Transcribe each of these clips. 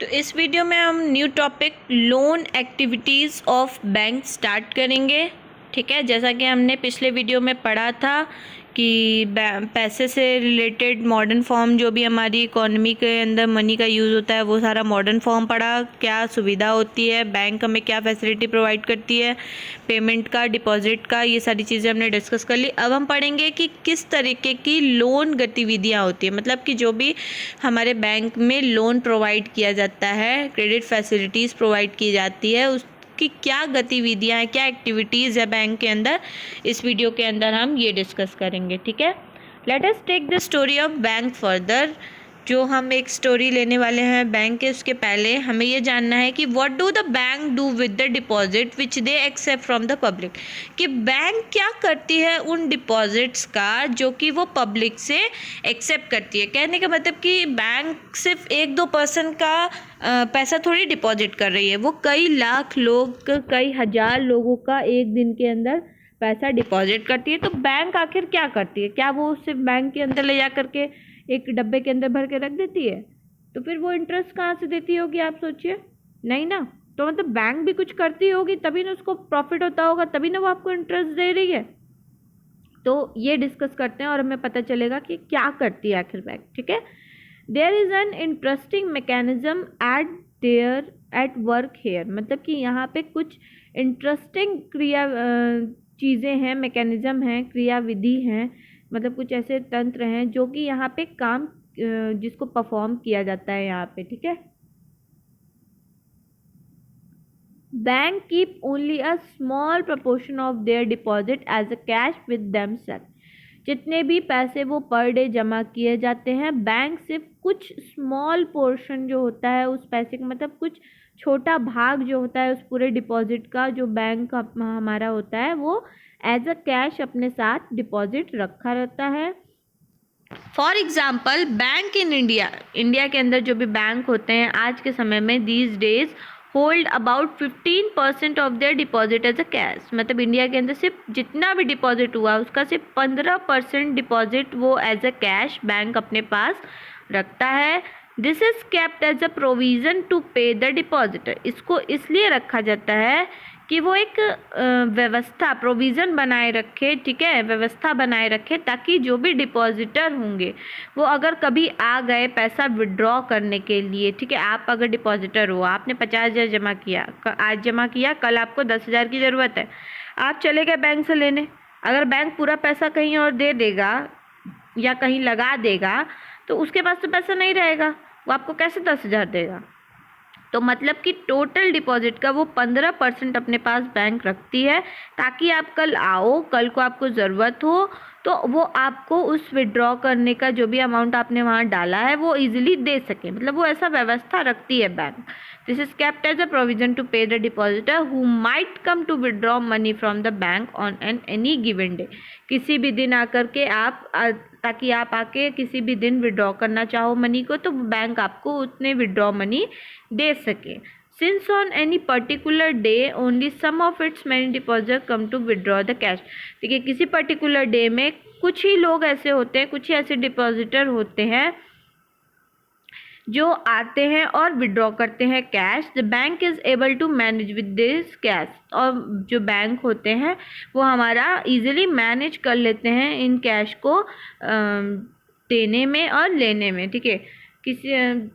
तो इस वीडियो में हम new topic loan activities of bank start करेंगे। ठीक है, जैसा कि हमने पिछले वीडियो में पढ़ा था कि पैसे से रिलेटेड मॉडर्न फॉर्म जो भी हमारी इकोनॉमी के अंदर मनी का यूज़ होता है वो सारा मॉडर्न फॉर्म पढ़ा, क्या सुविधा होती है, बैंक हमें क्या फैसिलिटी प्रोवाइड करती है, पेमेंट का, डिपॉजिट का, ये सारी चीज़ें हमने डिस्कस कर ली। अब हम पढ़ेंगे कि किस तरीके की लोन गतिविधियाँ होती है, मतलब कि जो भी हमारे बैंक में लोन प्रोवाइड किया जाता है, क्रेडिट फैसिलिटीज़ प्रोवाइड की जाती है, उसकी क्या गतिविधियाँ हैं, क्या एक्टिविटीज़ है बैंक के अंदर। इस वीडियो के अंदर हम ये डिस्कस करेंगे। ठीक है, let us take the story of bank further. जो हम एक स्टोरी लेने वाले हैं बैंक के, उसके पहले हमें ये जानना है कि what do the bank do with the deposit which they accept from the public. कि बैंक क्या करती है उन डिपॉजिट्स का जो कि वो पब्लिक से एक्सेप्ट करती है। कहने का मतलब कि बैंक सिर्फ 1-2% का पैसा थोड़ी डिपॉजिट कर रही है, वो कई लाख लोग, कई हजार लोगों का एक दिन के अंदर पैसा डिपॉजिट करती है। तो बैंक आखिर क्या करती है? क्या वो सिर्फ बैंक के अंदर ले जा करके एक डब्बे के अंदर भर के रख देती है? तो फिर वो इंटरेस्ट कहाँ से देती होगी, आप सोचिए। नहीं ना। तो मतलब बैंक भी कुछ करती होगी तभी ना उसको प्रॉफिट होता होगा, तभी ना वो आपको इंटरेस्ट दे रही है। तो ये डिस्कस करते हैं और हमें पता चलेगा कि क्या करती है आखिर बैंक। ठीक है, there is an interesting mechanism at work here. मतलब कि यहाँ पे कुछ इंटरेस्टिंग चीज़ें हैं, मैकेनिज्म हैं, क्रियाविधि हैं, मतलब कुछ ऐसे तंत्र हैं जो कि यहाँ पे काम जिसको परफॉर्म किया जाता है यहाँ पे। ठीक है, bank keep only a small proportion of their deposit as a cash with themself. जितने भी पैसे वो पर डे जमा किए जाते हैं, बैंक सिर्फ कुछ स्मॉल पोर्शन जो होता है उस पैसे का, मतलब कुछ छोटा भाग जो होता है उस पूरे डिपॉजिट का, जो बैंक का हमारा होता है, वो एज अ कैश अपने साथ डिपॉजिट रखा रहता है। For example, bank in India के अंदर जो भी बैंक होते हैं आज के समय में, these days hold about 15% of their deposit as a cash. मतलब इंडिया के अंदर सिर्फ जितना भी डिपॉजिट हुआ उसका सिर्फ 15% डिपॉजिट वो एज अ कैश बैंक अपने पास रखता है। This is kept as a provision to pay the depositor. इसको इसलिए रखा जाता है कि वो एक व्यवस्था, प्रोविज़न बनाए रखे, ठीक है, व्यवस्था बनाए रखे, ताकि जो भी डिपॉजिटर होंगे वो अगर कभी आ गए पैसा विड्रॉ करने के लिए, ठीक है, आप अगर डिपॉजिटर हो, आपने 50,000 जमा किया, आज जमा किया, कल आपको 10,000 की ज़रूरत है, आप चले गए बैंक से लेने। अगर बैंक पूरा पैसा कहीं और दे देगा या कहीं लगा देगा तो उसके पास तो पैसा नहीं रहेगा, वो आपको कैसे 10,000 देगा? तो मतलब कि टोटल डिपॉजिट का वो 15% अपने पास बैंक रखती है, ताकि आप कल आओ, कल को आपको ज़रूरत हो तो वो आपको उस विड्रॉ करने का जो भी अमाउंट आपने वहाँ डाला है वो इजीली दे सके। मतलब वो ऐसा व्यवस्था रखती है bank. This is kept as a provision to pay the depositor who might come to withdraw money from the bank on any given day. किसी भी दिन आकर के ताकि आप आके किसी भी दिन विड्रॉ करना चाहो मनी को तो बैंक आपको उतने विड्रॉ मनी दे सके। Since on any particular day only some of its many depositors come to withdraw the cash। देखिए, किसी पर्टिकुलर डे में कुछ ही लोग ऐसे होते हैं, कुछ ही ऐसे डिपॉजिटर होते हैं जो आते हैं और विड्रॉ करते हैं cash. The bank is able to manage with this cash. और जो बैंक होते हैं वो हमारा इजीली मैनेज कर लेते हैं इन कैश को देने में और लेने में। ठीक है, किसी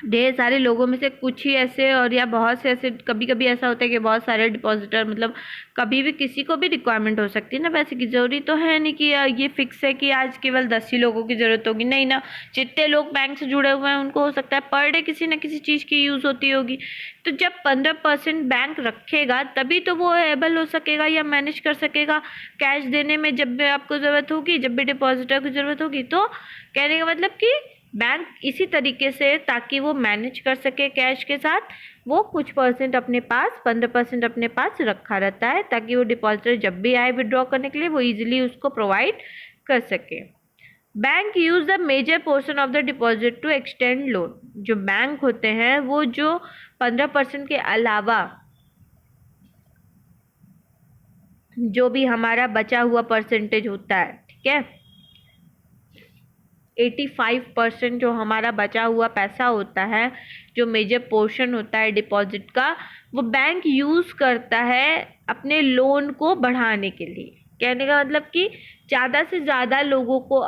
ढेर सारे लोगों में से कुछ ही ऐसे, और या बहुत से ऐसे, कभी कभी ऐसा होता है कि बहुत सारे डिपॉजिटर, मतलब कभी भी किसी को भी रिक्वायरमेंट हो सकती है ना पैसे की। जरूरी तो है नहीं कि ये फिक्स है कि आज केवल 10 ही लोगों की ज़रूरत होगी, नहीं ना। जितने लोग बैंक से जुड़े हुए हैं उनको हो सकता है पर डे किसी न किसी चीज़ की यूज़ होती होगी। तो जब 15% बैंक रखेगा तभी तो वो एबल हो सकेगा या मैनेज कर सकेगा कैश देने में, जब भी आपको ज़रूरत होगी, जब भी डिपॉजिटर को ज़रूरत होगी। तो कहने का मतलब कि बैंक इसी तरीके से, ताकि वो मैनेज कर सके कैश के साथ, वो कुछ परसेंट अपने पास, 15% अपने पास रखा रहता है, ताकि वो डिपॉजिटर जब भी आए विड्रॉ करने के लिए वो इजीली उसको प्रोवाइड कर सके। Bank use the major portion of the deposit to extend loan. जो बैंक होते हैं वो जो 15% के अलावा जो भी हमारा बचा हुआ परसेंटेज होता है, ठीक है, 85% जो हमारा बचा हुआ पैसा होता है, जो मेजर पोर्शन होता है डिपॉजिट का, वो बैंक यूज़ करता है अपने लोन को बढ़ाने के लिए। कहने का मतलब कि ज़्यादा से ज़्यादा लोगों को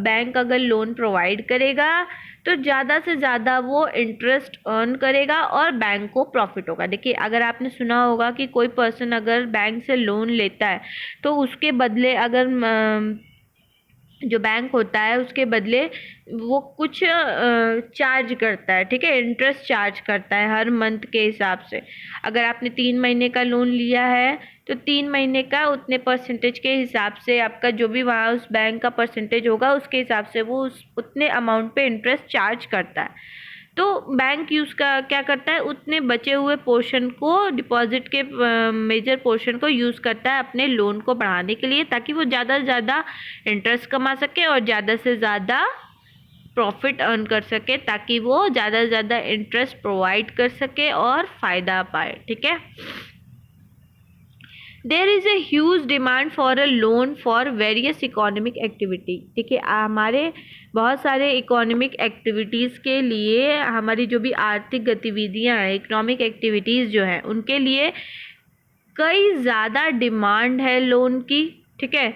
बैंक अगर लोन प्रोवाइड करेगा तो ज़्यादा से ज़्यादा वो इंटरेस्ट अर्न करेगा और बैंक को प्रॉफिट होगा। देखिए, अगर आपने सुना होगा कि कोई पर्सन अगर बैंक से लोन लेता है तो उसके बदले अगर जो बैंक होता है उसके बदले वो कुछ चार्ज करता है, ठीक है, इंटरेस्ट चार्ज करता है हर मंथ के हिसाब से। अगर आपने 3 महीने का लोन लिया है तो 3 महीने का उतने परसेंटेज के हिसाब से आपका जो भी वहाँ उस बैंक का परसेंटेज होगा उसके हिसाब से वो उतने अमाउंट पे इंटरेस्ट चार्ज करता है। तो बैंक क्या करता है, उतने बचे हुए पोर्शन को, डिपॉजिट के मेजर पोर्शन को यूज़ करता है अपने लोन को बढ़ाने के लिए, ताकि वो ज़्यादा से ज़्यादा इंटरेस्ट कमा सके और ज़्यादा से ज़्यादा प्रॉफिट अर्न कर सके, ताकि वो ज़्यादा से ज़्यादा इंटरेस्ट प्रोवाइड कर सके और फ़ायदा पाए। ठीक है। There is a huge demand for a loan for various economic activity. देखिए, हमारे बहुत सारे इकोनॉमिक एक्टिविटीज़ के लिए, हमारी जो भी आर्थिक गतिविधियां हैं, इकोनॉमिक एक्टिविटीज़ जो हैं, उनके लिए कई ज़्यादा डिमांड है लोन की। ठीक है,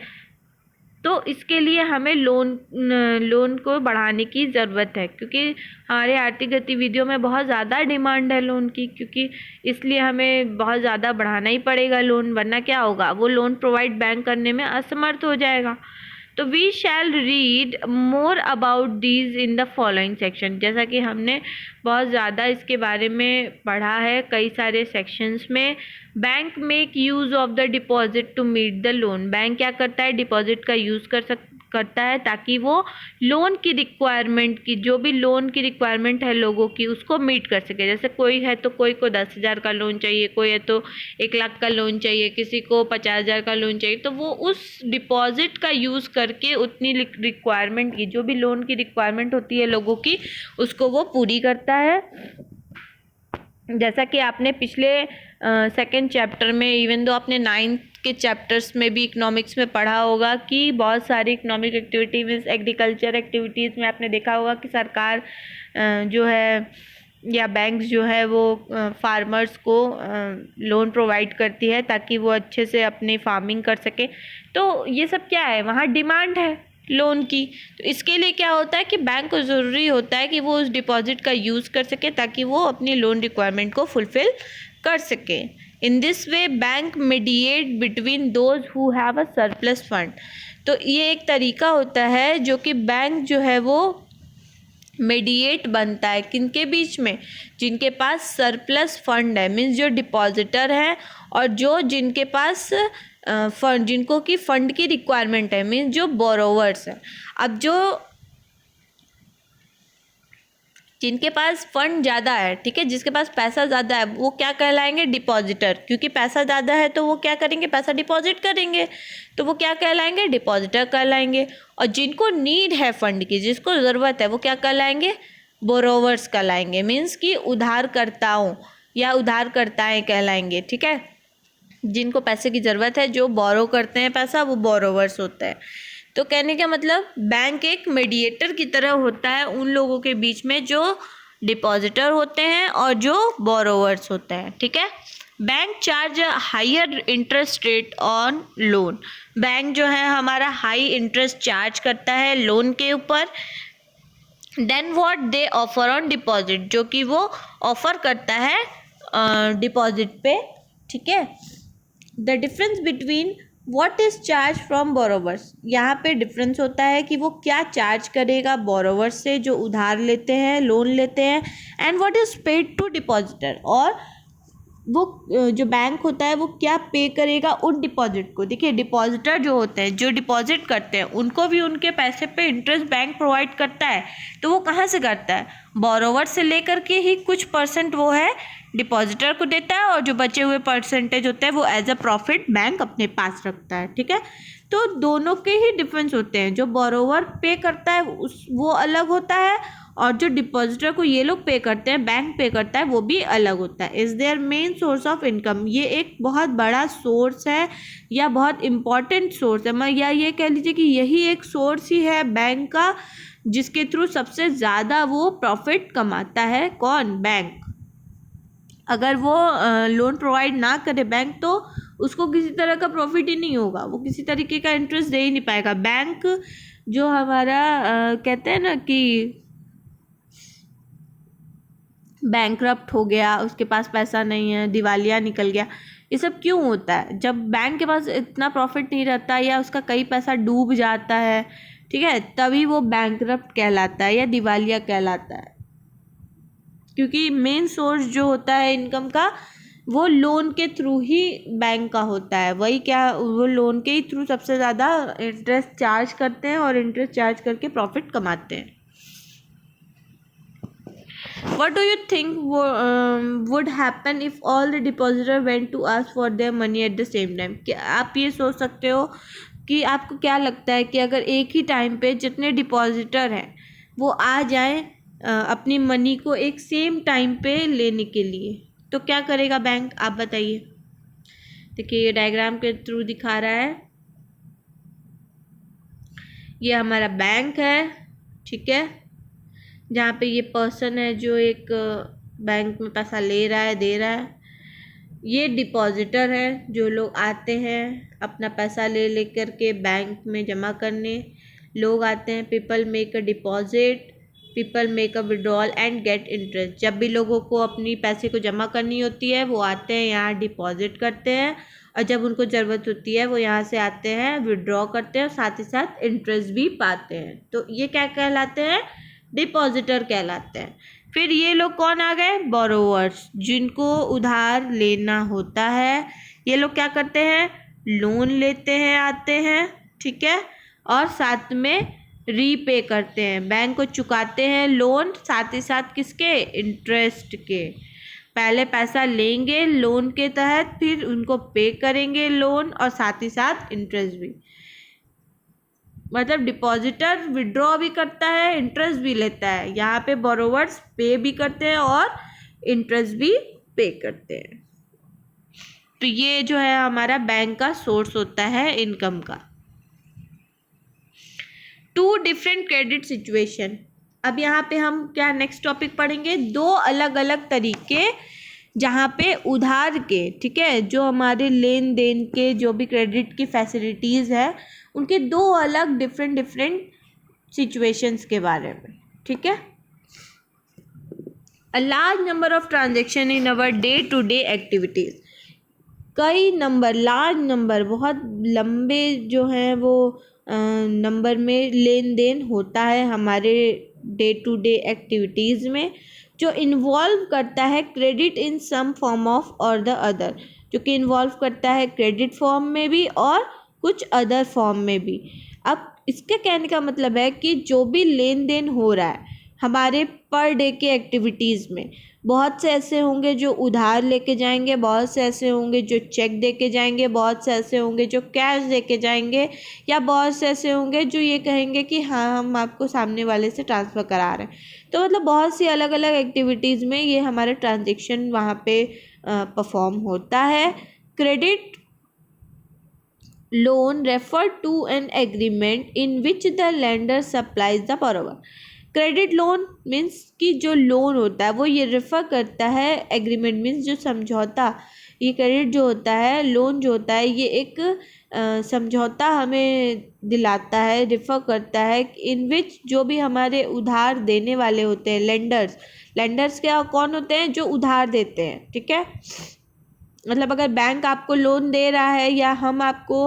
तो इसके लिए हमें लोन को बढ़ाने की ज़रूरत है, क्योंकि हमारे आर्थिक गतिविधियों में बहुत ज़्यादा डिमांड है लोन की, क्योंकि इसलिए हमें बहुत ज़्यादा बढ़ाना ही पड़ेगा लोन, वरना क्या होगा, वो लोन प्रोवाइड बैंक करने में असमर्थ हो जाएगा। तो we shall read more about these in the following section. जैसा कि हमने बहुत ज़्यादा इसके बारे में पढ़ा है कई सारे सेक्शंस में। Bank make use of the deposit to meet the loan. Bank क्या करता है, डिपॉजिट का यूज़ करता है ताकि वो लोन की रिक्वायरमेंट की, जो भी लोन की रिक्वायरमेंट है लोगों की, उसको मीट कर सके। जैसे कोई है तो कोई को 10,000 का लोन चाहिए, कोई है तो 1 लाख का लोन चाहिए, किसी को 50,000 का लोन चाहिए, तो वो उस डिपॉजिट का यूज़ करके उतनी रिक्वायरमेंट की, जो भी लोन की रिक्वायरमेंट होती है लोगों की, उसको वो पूरी करता है। जैसा कि आपने पिछले सेकेंड चैप्टर में, इवन दो आपने 9th के चैप्टर्स में भी इकोनॉमिक्स में पढ़ा होगा कि बहुत सारी economic activity means agriculture activities में आपने देखा होगा कि सरकार जो है या बैंक्स जो है वो फार्मर्स को लोन प्रोवाइड करती है ताकि वो अच्छे से अपनी फार्मिंग कर सके। तो ये सब क्या है, वहाँ डिमांड है लोन की। तो इसके लिए क्या होता है कि बैंक को ज़रूरी होता है कि वो उस डिपॉजिट का यूज़ कर सके ताकि वो अपनी लोन रिक्वायरमेंट को फुलफ़िल कर सके। In this way bank mediate between those who have a surplus fund. तो ये एक तरीका होता है जो कि बैंक जो है वो मीडिएट बनता है किनके बीच में, जिनके पास सरप्लस फंड है, मीन्स जो डिपॉजिटर है और जिनके पास फंड, जिनको की फंड की रिक्वायरमेंट है, मीन्स जो बोरोवर्स हैं। अब जिनके पास फंड ज़्यादा है, ठीक है, जिसके पास पैसा ज़्यादा है, वो क्या कहलाएंगे, डिपॉजिटर। क्योंकि पैसा ज़्यादा है तो वो क्या करेंगे, पैसा डिपॉजिट करेंगे, तो वो क्या कहलाएंगे, डिपॉजिटर कहलाएंगे। और जिनको नीड है फंड की, जिसको ज़रूरत है, वो क्या कहलाएंगे, बोरोवर्स कहलाएंगे, मीन्स कि उधारकर्ताओं या उधारकर्ताएँ कहलाएंगे। ठीक है, जिनको पैसे की ज़रूरत है, जो बोरो करते हैं पैसा, वो बोरोवर्स होते हैं। तो कहने का मतलब बैंक एक मीडिएटर की तरह होता है उन लोगों के बीच में जो डिपॉजिटर होते हैं और जो बोरोवर्स होते हैं। ठीक है। Bank charge higher interest rate on loan. Bank जो है हमारा हाई इंटरेस्ट चार्ज करता है लोन के ऊपर। Then what they offer on deposit, जो कि वो ऑफर करता है डिपॉजिट पे। ठीक है। The difference between what is charge from borrowers, यहाँ पे डिफरेंस होता है कि वो क्या चार्ज करेगा बोरोवर्स से जो उधार लेते हैं, लोन लेते हैं, and what is paid to depositor, और वो जो बैंक होता है वो क्या पे करेगा उन डिपॉजिट को। देखिए, डिपॉजिटर जो होते हैं, जो डिपॉजिट करते हैं, उनको भी उनके पैसे पे इंटरेस्ट बैंक प्रोवाइड करता है। तो वो कहाँ से करता है, बोरोवर से लेकर के ही कुछ परसेंट वो है डिपॉजिटर को देता है, और जो बचे हुए परसेंटेज होते हैं वो एज अ प्रॉफिट बैंक अपने पास रखता है। ठीक है। तो दोनों के ही डिफरेंस होते हैं, जो बोरोवर पे करता है वो अलग होता है, और जो डिपॉजिटर को ये लोग पे करते हैं, बैंक पे करता है, वो भी अलग होता है। Is their main source of income, ये एक बहुत बड़ा सोर्स है या बहुत इम्पॉर्टेंट सोर्स है, या ये कह लीजिए कि यही एक सोर्स ही है बैंक का जिसके थ्रू सबसे ज़्यादा वो प्रॉफिट कमाता है कौन? बैंक। अगर वो लोन प्रोवाइड ना करे बैंक, तो उसको किसी तरह का प्रॉफिट ही नहीं होगा, वो किसी तरीके का इंटरेस्ट दे ही नहीं पाएगा। बैंक जो हमारा कहते हैं ना कि बैंकरप्ट हो गया, उसके पास पैसा नहीं है, दिवालिया निकल गया, ये सब क्यों होता है? जब बैंक के पास इतना प्रॉफिट नहीं रहता या उसका कई पैसा डूब जाता है, ठीक है, तभी वो बैंकरप्ट कहलाता है या दिवालिया कहलाता है। क्योंकि मेन सोर्स जो होता है इनकम का, वो लोन के थ्रू ही बैंक का होता है। वही क्या, वो लोन के ही थ्रू सबसे ज़्यादा इंटरेस्ट चार्ज करते हैं और इंटरेस्ट चार्ज करके प्रॉफिट कमाते हैं। What do you think would happen if all the depositor went to ask for their money at the same time? क्या आप ये सोच सकते हो कि आपको क्या लगता है कि अगर एक ही टाइम पे जितने डिपॉजिटर हैं वो आ जाएं अपनी मनी को एक सेम टाइम पे लेने के लिए, तो क्या करेगा बैंक? आप बताइए। देखिए ये डायग्राम के थ्रू दिखा रहा है, ये हमारा बैंक है, ठीक है, जहाँ पे ये पर्सन है जो एक बैंक में पैसा ले रहा है, दे रहा है। ये डिपॉजिटर है, जो लोग आते हैं अपना पैसा ले लेकर के बैंक में जमा करने। लोग आते हैं, people make a deposit, people make a withdrawal and get interest. जब भी लोगों को अपनी पैसे को जमा करनी होती है वो आते हैं यहाँ डिपॉजिट करते हैं, और जब उनको ज़रूरत होती है वो यहाँ से आते हैं विड्रॉ करते हैं और साथ ही साथ इंटरेस्ट भी पाते हैं। तो ये क्या कहलाते हैं? डिपॉजिटर कहलाते हैं। फिर ये लोग कौन आ गए? बोरोवर्स, जिनको उधार लेना होता है। ये लोग क्या करते हैं? लोन लेते हैं, आते हैं, ठीक है, और साथ में रीपे करते हैं, बैंक को चुकाते हैं लोन, साथ ही साथ किसके? इंटरेस्ट के। पहले पैसा लेंगे लोन के तहत, फिर उनको पे करेंगे लोन और साथ ही साथ इंटरेस्ट भी। मतलब डिपॉजिटर विड्रॉ भी करता है, इंटरेस्ट भी लेता है। यहाँ पे बोरोवर्स पे भी करते हैं और इंटरेस्ट भी पे करते हैं। तो ये जो है हमारा बैंक का सोर्स होता है इनकम का। 2 डिफरेंट क्रेडिट सिचुएशन। अब यहाँ पे हम क्या नेक्स्ट टॉपिक पढ़ेंगे? 2 अलग अलग तरीके जहाँ पे उधार के, ठीक है, जो हमारे लेन देन के जो भी क्रेडिट की फैसिलिटीज़ है, उनके 2 अलग डिफरेंट सिचुएशंस के बारे में, ठीक है। A large number of transaction in our day to day activities. कई नंबर, लार्ज नंबर, बहुत लंबे जो हैं वो नंबर में लेन देन होता है हमारे डे टू डे एक्टिविटीज़ में, जो इन्वॉल्व करता है credit in some form of और द अदर, जो कि इन्वॉल्व करता है क्रेडिट फॉर्म में भी और कुछ अदर फॉर्म में भी। अब इसके कहने का मतलब है कि जो भी लेन देन हो रहा है हमारे पर डे के एक्टिविटीज़ में, बहुत से ऐसे होंगे जो उधार लेके जाएंगे, बहुत से ऐसे होंगे जो चेक दे के जाएंगे, बहुत से ऐसे होंगे जो कैश दे के जाएंगे, या बहुत से ऐसे होंगे जो ये कहेंगे कि हाँ हम आपको सामने वाले से ट्रांसफ़र करा रहे हैं। तो मतलब बहुत सी अलग अलग एक्टिविटीज़ में ये हमारा ट्रांजेक्शन वहाँ पे परफॉर्म होता है। Credit loan refer to an agreement in which the lender supplies the borrower. Credit loan means कि जो लोन होता है वो ये रेफ़र करता है, एग्रीमेंट मीन्स जो समझौता, ये क्रेडिट जो होता है, लोन जो होता है, ये एक समझौता हमें दिलाता है, रेफ़र करता है, इन विच जो भी हमारे उधार देने वाले होते हैं, लेंडर्स क्या कौन होते हैं? जो उधार देते हैं, ठीक है। मतलब अगर बैंक आपको लोन दे रहा है या हम आपको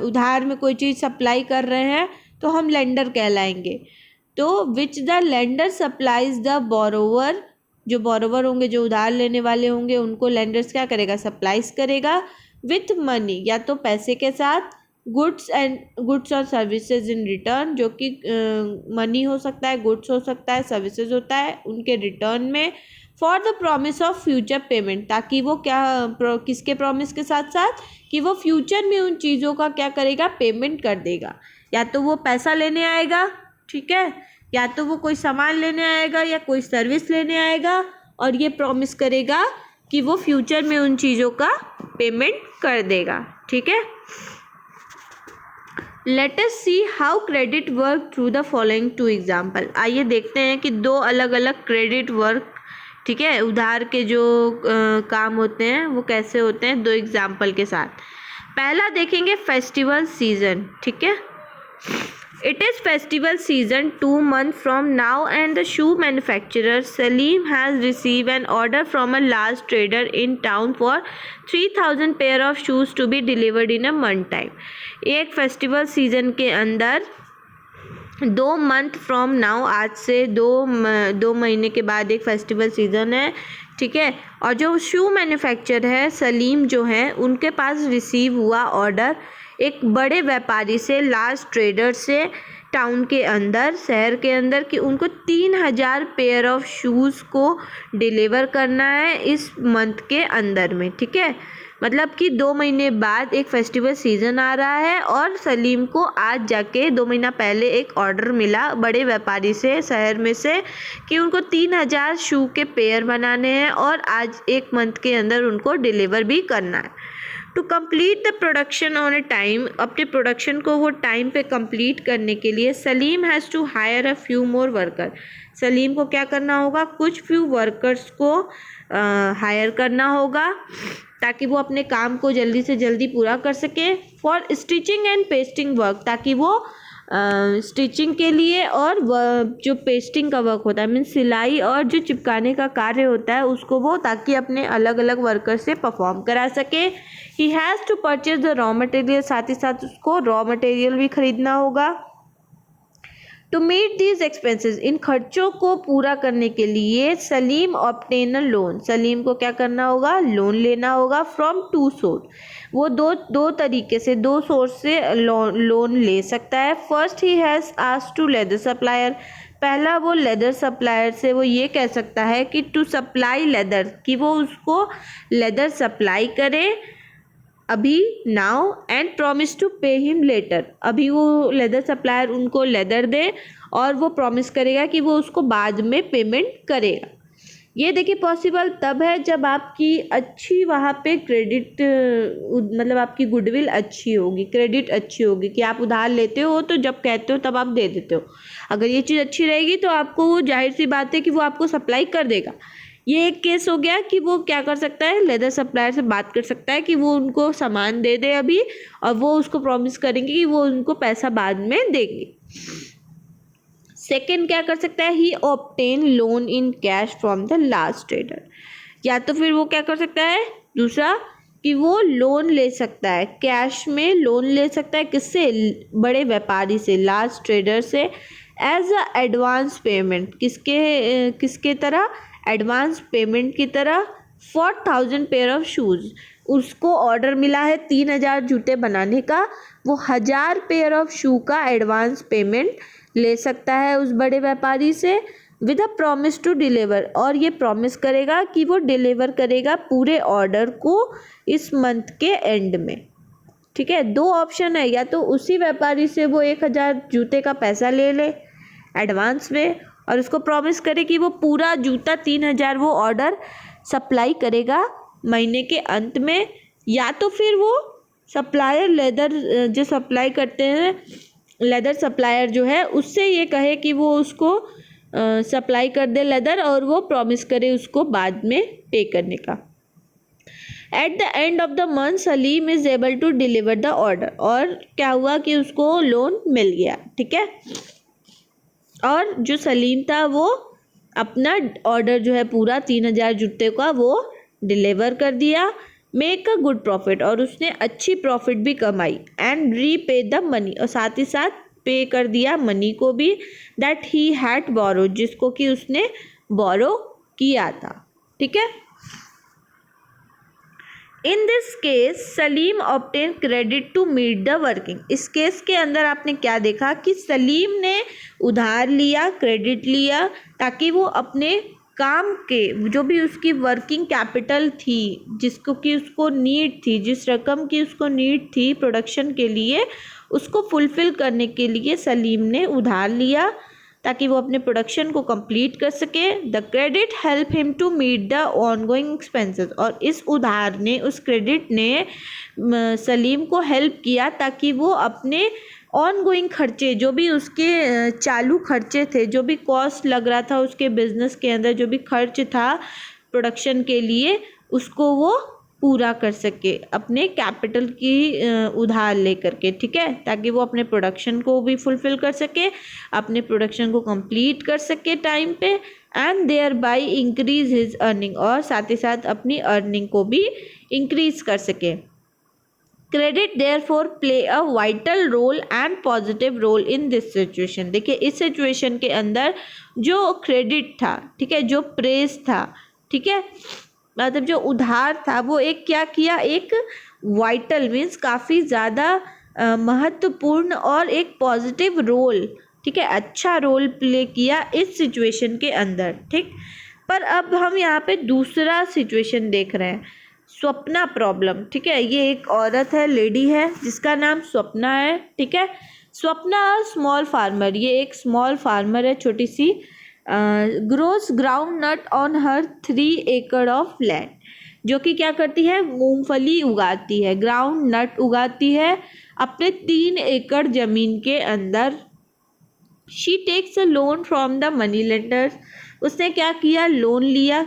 उधार में कोई चीज़ सप्लाई कर रहे हैं तो हम लेंडर कहलाएंगे। तो विच the lender supplies the borrower, जो बोरोवर होंगे, जो उधार लेने वाले होंगे, उनको लेंडर्स क्या करेगा? सप्लाइज करेगा विथ मनी, या तो पैसे के साथ, गुड्स और सर्विसेज इन रिटर्न, जो कि मनी हो सकता है, गुड्स हो सकता है, सर्विसेज होता है, उनके रिटर्न में, for the promise of future payment, ताकि वो क्या किसके प्रॉमिस के साथ साथ कि वो फ्यूचर में उन चीज़ों का क्या करेगा? पेमेंट कर देगा। या तो वो पैसा लेने आएगा, ठीक है, या तो वो कोई सामान लेने आएगा या कोई सर्विस लेने आएगा, और ये प्रॉमिस करेगा कि वो फ्यूचर में उन चीज़ों का पेमेंट कर देगा, ठीक है। Let us see how credit work through the following two example. आइए देखते हैं कि दो अलग अलग क्रेडिट वर्क, ठीक है, उधार के जो काम होते हैं वो कैसे होते हैं, दो एग्जाम्पल के साथ। पहला देखेंगे फेस्टिवल सीजन, ठीक है। It is festival season 2 months from now and the shoe manufacturer Salim has received an order from a large trader in town for 3000 pair of shoes to be delivered in a month time। एक festival season के अंदर 2 month from now, आज से दो महीने के बाद एक फेस्टिवल सीज़न है, ठीक है। और जो शू मैन्युफैक्चर है सलीम जो है, उनके पास रिसीव हुआ ऑर्डर एक बड़े व्यापारी से, लार्ज ट्रेडर से टाउन के अंदर, शहर के अंदर, कि उनको 3000 पेयर ऑफ शूज़ को डिलीवर करना है इस मंथ के अंदर में, ठीक है। मतलब कि 2 महीने बाद एक फेस्टिवल सीज़न आ रहा है और सलीम को आज जाके 2 महीना पहले एक ऑर्डर मिला बड़े व्यापारी से, शहर में से, कि उनको 3000 शू के पेयर बनाने हैं और आज एक मंथ के अंदर उनको डिलीवर भी करना है। To complete the production on a time, अपने प्रोडक्शन को वो टाइम पे कंप्लीट करने के लिए Salim has to hire a few more worker. Salim को क्या करना होगा, कुछ फ्यू वर्कर्स को हायर करना होगा ताकि वो अपने काम को जल्दी से जल्दी पूरा कर सके। For stitching and pasting work, ताकि वो स्टिचिंग के लिए और जो पेस्टिंग का वर्क होता है, मीन सिलाई और जो चिपकाने का कार्य होता है उसको वो, ताकि अपने अलग अलग वर्कर से परफॉर्म करा सके। He has to purchase the raw material, साथ ही साथ उसको रॉ मटेरियल भी खरीदना होगा। टू मीट दीज एक्सपेंसेस, इन खर्चों को पूरा करने के लिए Salim obtain a loan, Salim को क्या करना होगा, लोन लेना होगा फ्रॉम 2 सोर्स। वो दो तरीके से, 2 सोर्स से लोन ले सकता है। First he has asked to leather supplier, पहला वो लेदर सप्लायर से वो ये कह सकता है कि टू सप्लाई लेदर, कि वो उसको लेदर सप्लाई करे अभी, now, and promise to pay him later, अभी वो लेदर सप्लायर उनको लेदर दे और वो प्रॉमिस करेगा कि वो उसको बाद में पेमेंट करेगा। ये देखिए पॉसिबल तब है जब आपकी अच्छी वहाँ पे क्रेडिट, मतलब आपकी गुडविल अच्छी होगी, क्रेडिट अच्छी होगी, कि आप उधार लेते हो तो जब कहते हो तब आप दे देते हो। अगर ये चीज़ अच्छी रहेगी तो आपको वो, जाहिर सी बात है कि वो आपको सप्लाई कर देगा। ये एक केस हो गया कि वो क्या कर सकता है, लेदर सप्लायर से बात कर सकता है कि वो उनको सामान दे दे अभी, और वो उसको प्रॉमिस करेंगे कि वो उनको पैसा बाद में देंगे। सेकेंड क्या कर सकता है, he obtain loan in cash from the large trader, या तो फिर वो क्या कर सकता है, दूसरा, कि वो लोन ले सकता है, कैश में लोन ले सकता है, किससे, बड़े व्यापारी से, लार्ज ट्रेडर से, एज अ एडवांस पेमेंट, किसके तरह, एडवांस पेमेंट की तरह, 4000 पेयर ऑफ शूज़, उसको ऑर्डर मिला है 3000 जूते बनाने का, वो 1000 पेयर ऑफ शू का एडवांस पेमेंट ले सकता है उस बड़े व्यापारी से, with a promise to deliver, और ये प्रॉमिस करेगा कि वो डिलीवर करेगा पूरे ऑर्डर को इस मंथ के एंड में, ठीक है। 2 ऑप्शन है, या तो उसी व्यापारी से वो 1000 जूते का पैसा ले ले एडवांस में और उसको प्रॉमिस करे कि वो पूरा जूता 3000 वो ऑर्डर सप्लाई करेगा महीने के अंत में, या तो फिर वो सप्लायर, लेदर जो सप्लाई करते हैं, लेदर सप्लायर जो है, उससे ये कहे कि वो उसको सप्लाई कर दे लेदर, और वो प्रॉमिस करे उसको बाद में पे करने का। At the end of the month Salim is able to deliver the order, और क्या हुआ कि उसको लोन मिल गया, ठीक है। और जो सलीम था वो अपना ऑर्डर जो है पूरा 3000 जूते का वो डिलीवर कर दिया, मेक अ गुड प्रॉफिट, और उसने अच्छी प्रॉफिट भी कमाई, एंड रीपे द मनी, और साथ ही साथ पे कर दिया मनी को भी, दैट ही हैड बोरो, जिसको कि उसने बोरो किया था, ठीक है। In this case Salim obtain credit to meet the working, इस केस के अंदर आपने क्या देखा कि सलीम ने उधार लिया, क्रेडिट लिया, ताकि वो अपने काम के जो भी उसकी वर्किंग कैपिटल थी, जिसको कि उसको नीड थी, जिस रकम की उसको नीड थी प्रोडक्शन के लिए, उसको फुलफ़िल करने के लिए सलीम ने उधार लिया ताकि वो अपने प्रोडक्शन को कंप्लीट कर सके। The credit help him to meet the ongoing expenses, और इस उधार ने, उस क्रेडिट ने सलीम को हेल्प किया ताकि वो अपने ऑन गोइंग खर्चे, जो भी उसके चालू खर्चे थे, जो भी कॉस्ट लग रहा था उसके बिजनेस के अंदर, जो भी खर्च था प्रोडक्शन के लिए, उसको वो पूरा कर सके अपने कैपिटल की उधार लेकर के, ठीक है, ताकि वो अपने प्रोडक्शन को भी फुलफिल कर सके, अपने प्रोडक्शन को कंप्लीट कर सके टाइम पे, and thereby increase his earning, और साथ ही साथ अपनी अर्निंग को भी इंक्रीज कर सके। Credit therefore play a vital role and positive role in this situation. देखिए इस सिचुएशन के अंदर जो क्रेडिट था, ठीक है, जो प्रेज था, ठीक है, मतलब जो उधार था वो एक क्या किया, एक वाइटल मीन्स काफ़ी ज़्यादा महत्वपूर्ण और एक पॉजिटिव रोल, ठीक है, अच्छा रोल प्ले किया इस सिचुएशन के अंदर, ठीक। पर अब हम यहाँ पे दूसरा सिचुएशन देख रहे हैं, स्वप्ना प्रॉब्लम, ठीक है। ये एक औरत है, लेडी है, जिसका नाम स्वप्ना है, ठीक है। स्वप्ना स्मॉल फार्मर, ये एक स्मॉल फार्मर है, छोटी सी, grows ground nut on her 3 एकड़ ऑफ लैंड, जो कि क्या करती है, मूंगफली उगाती है, ग्राउंड नट उगाती है अपने 3 एकड़ ज़मीन के अंदर। She takes a loan from the money lenders, उसने क्या किया, लोन लिया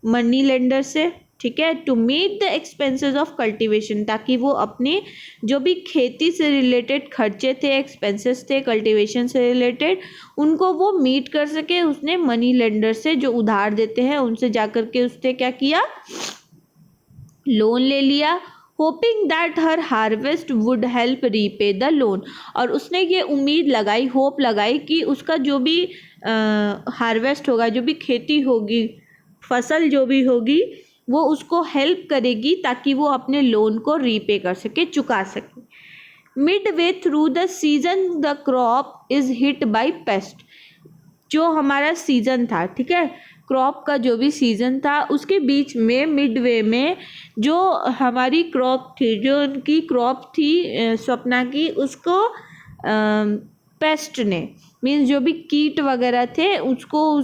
मनी लेंडर से, ठीक है, to meet the expenses of cultivation, ताकि वो अपने जो भी खेती से रिलेटेड खर्चे थे, एक्सपेंसेस थे कल्टीवेशन से रिलेटेड, उनको वो मीट कर सके। उसने मनी लेंडर से, जो उधार देते हैं, उनसे जाकर के उसने क्या किया, लोन ले लिया, hoping that her harvest would help repay the loan, और उसने ये उम्मीद लगाई, होप लगाई कि उसका जो भी हार्वेस्ट होगा, जो भी खेती होगी, फसल जो भी होगी, वो उसको हेल्प करेगी ताकि वो अपने लोन को रीपे कर सके, चुका सके। Mid way through the season the crop is hit by paste, जो हमारा सीजन था, ठीक है, क्रॉप का जो भी सीज़न था, उसके बीच में मिडवे में जो हमारी क्रॉप थी, जो उनकी क्रॉप थी स्वप्ना की, उसको पेस्ट ने, मीन्स जो भी कीट वगैरह थे, उसको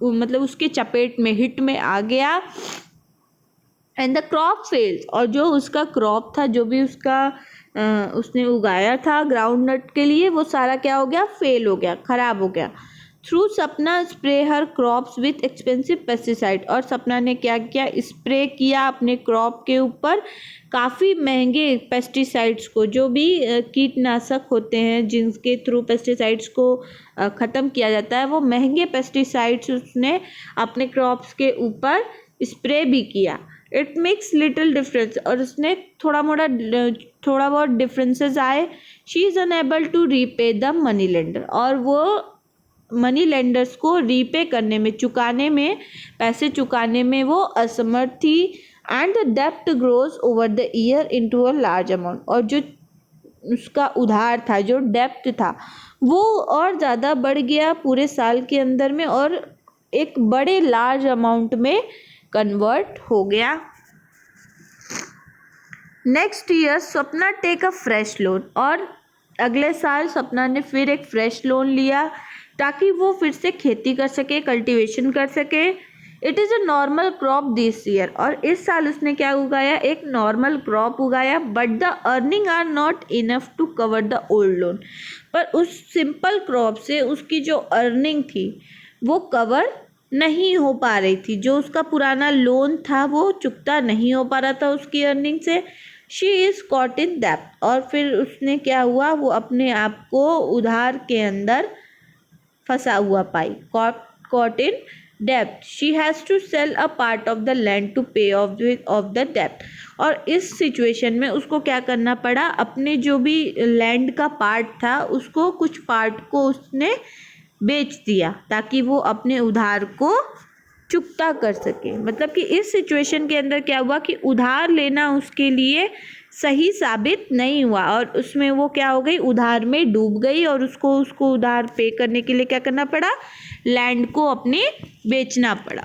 मतलब उसके चपेट में, हिट में आ गया। एंड द क्रॉप फेल्स, और जो उसका क्रॉप था, जो भी उसका उसने उगाया था ग्राउंड नट के लिए, वो सारा क्या हो गया, फेल हो गया, ख़राब हो गया। थ्रू सपना spray her crops with expensive pesticide, और सपना ने क्या किया, स्प्रे किया अपने क्रॉप के ऊपर काफ़ी महंगे पेस्टिसाइड्स को, जो भी कीटनाशक होते हैं जिनके थ्रू पेस्टिसाइड्स को ख़त्म किया जाता है, वो महंगे पेस्टिसाइड्स उसने अपने क्रॉप्स के ऊपर स्प्रे भी किया। इट मेक्स लिटिल डिफरेंस, और उसने थोड़ा बहुत डिफरेंसेस आए। She is unable to repay the money lender, और वो मनी लेंडर्स को रीपे करने में, चुकाने में, पैसे चुकाने में वो असमर्थ थी। एंड द डेप्ट grows over the year into a large amount, और जो उसका उधार था, जो डेप्ट था, वो और ज़्यादा बढ़ गया पूरे साल के अंदर में, और एक बड़े लार्ज अमाउंट में कन्वर्ट हो गया। Next year Swapna take a fresh loan, और अगले साल सपना ने फिर एक फ्रेश लोन लिया ताकि वो फिर से खेती कर सके, कल्टीवेशन कर सके। It is a normal crop this year, और इस साल उसने क्या उगाया, एक नॉर्मल क्रॉप उगाया। But the earning are not enough to cover the old loan, पर उस सिंपल क्रॉप से उसकी जो अर्निंग थी वो कवर नहीं हो पा रही थी, जो उसका पुराना लोन था वो चुकता नहीं हो पा रहा था उसकी अर्निंग से। शी इज़ कॉट इन डेप्ट, और फिर उसने क्या हुआ, वो अपने आप को उधार के अंदर फंसा हुआ पाई, caught in debt. She has to sell a part of the land to pay off the debt. और इस सिचुएशन में उसको क्या करना पड़ा, अपने जो भी लैंड का पार्ट था, उसको कुछ पार्ट को उसने बेच दिया ताकि वो अपने उधार को चुकता कर सके। मतलब कि इस सिचुएशन के अंदर क्या हुआ कि उधार लेना उसके लिए सही साबित नहीं हुआ, और उसमें वो क्या हो गई, उधार में डूब गई, और उसको उधार पे करने के लिए क्या करना पड़ा, लैंड को अपने बेचना पड़ा।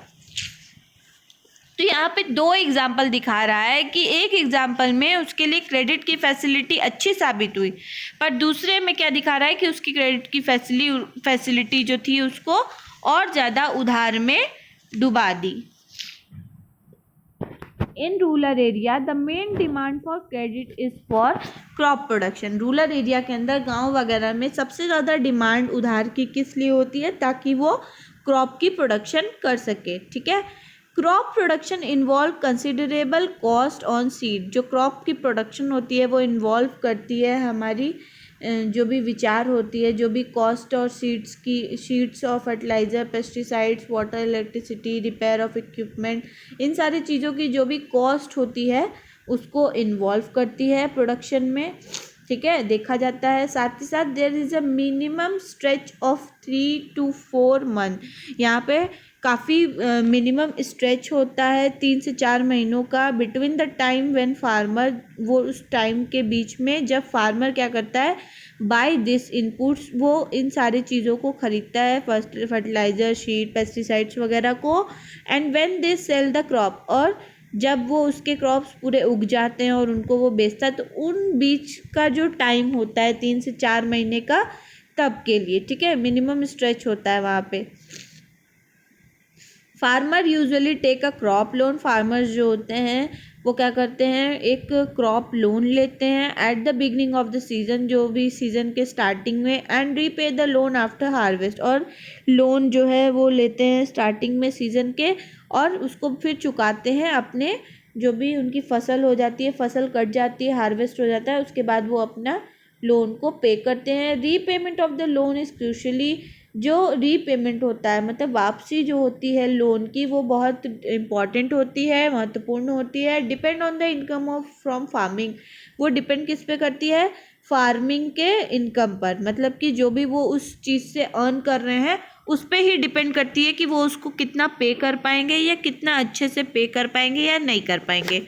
तो यहाँ पे 2 एग्जाम्पल दिखा रहा है कि एक एग्जाम्पल में उसके लिए क्रेडिट की फैसिलिटी अच्छी साबित हुई, पर दूसरे में क्या दिखा रहा है कि उसकी क्रेडिट की फैसिलिटी जो थी उसको और ज़्यादा उधार में डुबा दी। In rural area the main demand for credit is for crop production. Rural area के अंदर गांव वगैरह में सबसे ज़्यादा डिमांड उधार की किस लिए होती है, ताकि वो क्रॉप की प्रोडक्शन कर सके। ठीक है, crop production involve considerable cost on seed. जो क्रॉप की प्रोडक्शन होती है वो इन्वॉल्व करती है हमारी जो भी विचार होती है, जो भी कॉस्ट और seeds of fertiliser, pesticides, water, electricity, repair of equipment, इन सारी चीज़ों की जो भी कॉस्ट होती है उसको इन्वॉल्व करती है प्रोडक्शन में। ठीक है, देखा जाता है। साथ ही साथ there is a minimum stretch of 3 to 4 month. यहाँ पे काफ़ी मिनिमम स्ट्रेच होता है 3 से 4 महीनों का, between the time when farmer, वो उस टाइम के बीच में जब फार्मर क्या करता है, बाय दिस इनपुट्स, वो इन सारी चीज़ों को खरीदता है, फर्टिलाइज़र, सीड, पेस्टिसाइड्स वगैरह को, and when they sell the crop, और जब वो उसके क्रॉप्स पूरे उग जाते हैं और उनको वो बेचता है, तो उन बीच का जो टाइम होता है 3 से 4 महीने का, तब के लिए। ठीक है, मिनिमम स्ट्रेच होता है वहाँ पे। Farmer usually take a crop loan. Farmers जो होते हैं वो क्या करते हैं, एक क्रॉप लोन लेते हैं at the beginning of the season, जो भी सीज़न के स्टार्टिंग में, and repay the loan after harvest. और लोन जो है वो लेते हैं स्टार्टिंग में सीज़न के, और उसको फिर चुकाते हैं अपने जो भी उनकी फसल हो जाती है, फसल कट जाती है, हार्वेस्ट हो जाता है, उसके बाद वो अपना लोन को पे करते हैं। Repayment of the loan is crucially. जो रीपेमेंट होता है, मतलब वापसी जो होती है लोन की, वो बहुत इम्पॉर्टेंट होती है, महत्वपूर्ण होती है। Depend on the income of from farming. वो डिपेंड किस पे करती है, फार्मिंग के इनकम पर, मतलब कि जो भी वो उस चीज़ से अर्न कर रहे हैं उस पे ही डिपेंड करती है कि वो उसको कितना पे कर पाएंगे, या कितना अच्छे से पे कर पाएंगे या नहीं कर पाएंगे।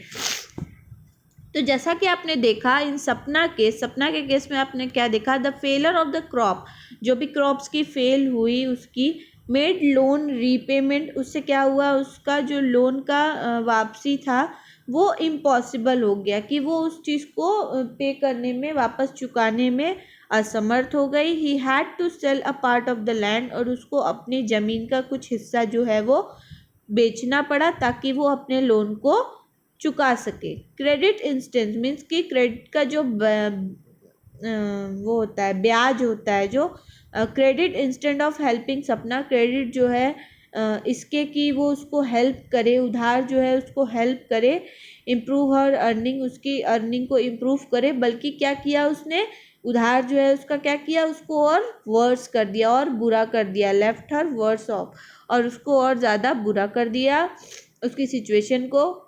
तो जैसा कि आपने देखा इन सपना के केस में आपने क्या देखा, the failure of the crop, जो भी क्रॉप्स की फेल हुई उसकी, मेड लोन रीपेमेंट, उससे क्या हुआ, उसका जो लोन का वापसी था वो इम्पॉसिबल हो गया, कि वो उस चीज़ को पे करने में, वापस चुकाने में असमर्थ हो गई। He had to sell a part of the land, और उसको अपनी ज़मीन का कुछ हिस्सा जो है वो बेचना पड़ा, ताकि वो अपने लोन को चुका सके। क्रेडिट इंस्टेंस मीन्स कि क्रेडिट का जो वो होता है, ब्याज होता है, जो क्रेडिट इंस्टेंट ऑफ हेल्पिंग सपना, क्रेडिट जो है इसके कि वो उसको हेल्प करे, उधार जो है उसको हेल्प करे, इम्प्रूव हर अर्निंग, उसकी अर्निंग को इम्प्रूव करे, बल्कि क्या किया उसने, उधार जो है उसका क्या किया, उसको और वर्स कर दिया, और बुरा कर दिया, लेफ्ट हर वर्स ऑफ, और उसको और ज़्यादा बुरा कर दिया उसकी सिचुएशन को।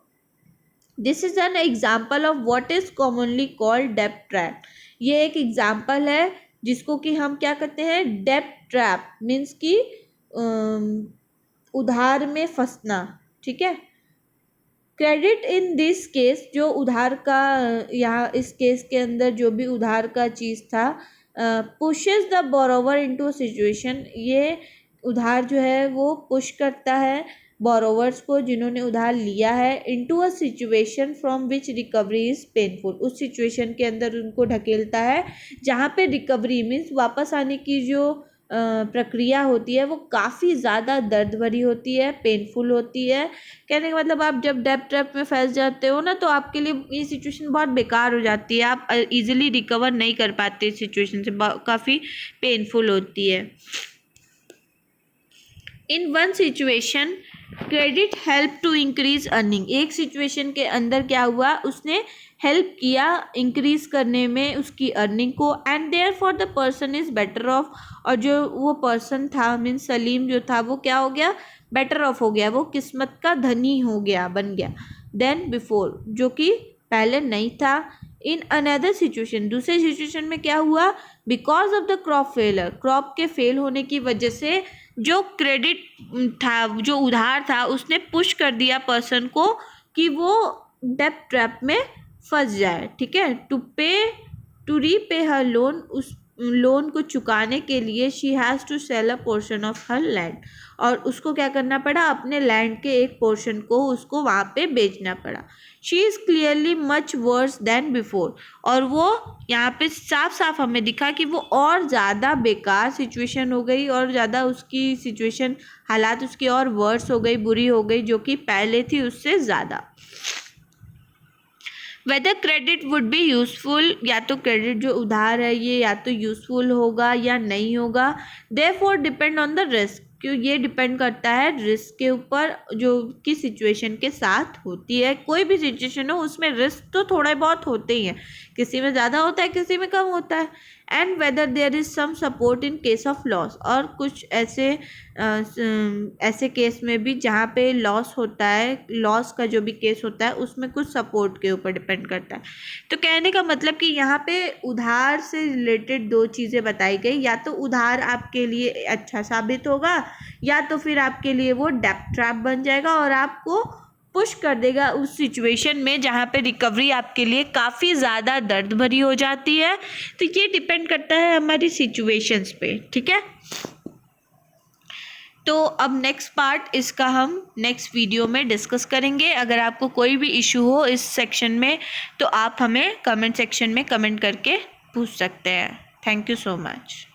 This is an example of what is commonly called डेब्ट ट्रैप। ये एक एग्जाम्पल है जिसको कि हम क्या कहते हैं, डेब्ट ट्रैप, मीन्स कि उधार में फंसना। ठीक है, क्रेडिट इन दिस केस, जो उधार का यहाँ इस केस के अंदर जो भी उधार का चीज़ था, pushes the borrower into situation, ये उधार जो है वो पुश करता है बोरोवर्स को, जिन्होंने उधार लिया है, into a situation from which recovery is painful, उस सिचुएशन के अंदर उनको ढकेलता है जहाँ पे रिकवरी मीन्स वापस आने की जो प्रक्रिया होती है वो काफ़ी ज़्यादा दर्द भरी होती है, पेनफुल होती है। कहने का मतलब आप जब डेब्ट ट्रैप में फंस जाते हो ना, तो आपके लिए ये सिचुएशन बहुत बेकार हो जाती है, आप इजीली रिकवर नहीं कर पाते इस सिचुएशन से, काफ़ी पेनफुल होती है। In one situation credit help to increase earning, एक सिचुएशन के अंदर क्या हुआ, उसने हेल्प किया इंक्रीज करने में उसकी अर्निंग को, and therefore the person is better off, और जो वो पर्सन था मीन्स सलीम जो था वो क्या हो गया, बेटर ऑफ हो गया, वो किस्मत का धनी हो गया, बन गया, देन बिफोर, जो कि पहले नहीं था। इन अनदर सिचुएशन, दूसरे सिचुएशन में क्या हुआ, because of the crop failure, crop के फेल होने की वजह से जो क्रेडिट था, जो उधार था, उसने पुश कर दिया पर्सन को कि वो डेब्ट ट्रैप में फंस जाए। ठीक है, टू रीपे हर लोन, उस लोन को चुकाने के लिए she has to sell a portion of her land, और उसको क्या करना पड़ा, अपने लैंड के एक पोर्शन को उसको वहाँ पे बेचना पड़ा। She is clearly much worse than before, और वो यहाँ पे साफ साफ हमें दिखा कि वो और ज़्यादा बेकार सिचुएशन हो गई, और ज़्यादा उसकी सिचुएशन, हालात उसकी और वर्स हो गई, बुरी हो गई, जो कि पहले थी उससे ज़्यादा। Whether credit would be useful, या तो क्रेडिट जो उधार है ये या तो यूजफुल होगा या नहीं होगा। Therefore depend on the risk, क्यों ये डिपेंड करता है रिस्क के ऊपर जो कि सिचुएशन के साथ होती है। कोई भी सिचुएशन हो उसमें रिस्क तो थोड़ा बहुत होते ही हैं, किसी में ज़्यादा होता है किसी में कम होता है। And whether there is some support in case of loss, और कुछ ऐसे केस में भी जहाँ पे लॉस होता है, लॉस का जो भी केस होता है उसमें कुछ सपोर्ट के ऊपर डिपेंड करता है। तो कहने का मतलब कि यहाँ पे उधार से रिलेटेड दो चीज़ें बताई गई, या तो उधार आपके लिए अच्छा साबित होगा या तो फिर आपके लिए वो डेब्ट ट्रैप बन जाएगा और आपको पुश कर देगा उस सिचुएशन में जहाँ पे रिकवरी आपके लिए काफ़ी ज़्यादा दर्द भरी हो जाती है। तो ये डिपेंड करता है हमारी सिचुएशंस पे, ठीक है। तो अब नेक्स्ट पार्ट इसका हम नेक्स्ट वीडियो में डिस्कस करेंगे। अगर आपको कोई भी इशू हो इस सेक्शन में तो आप हमें कमेंट सेक्शन में कमेंट करके पूछ सकते हैं। Thank you so much.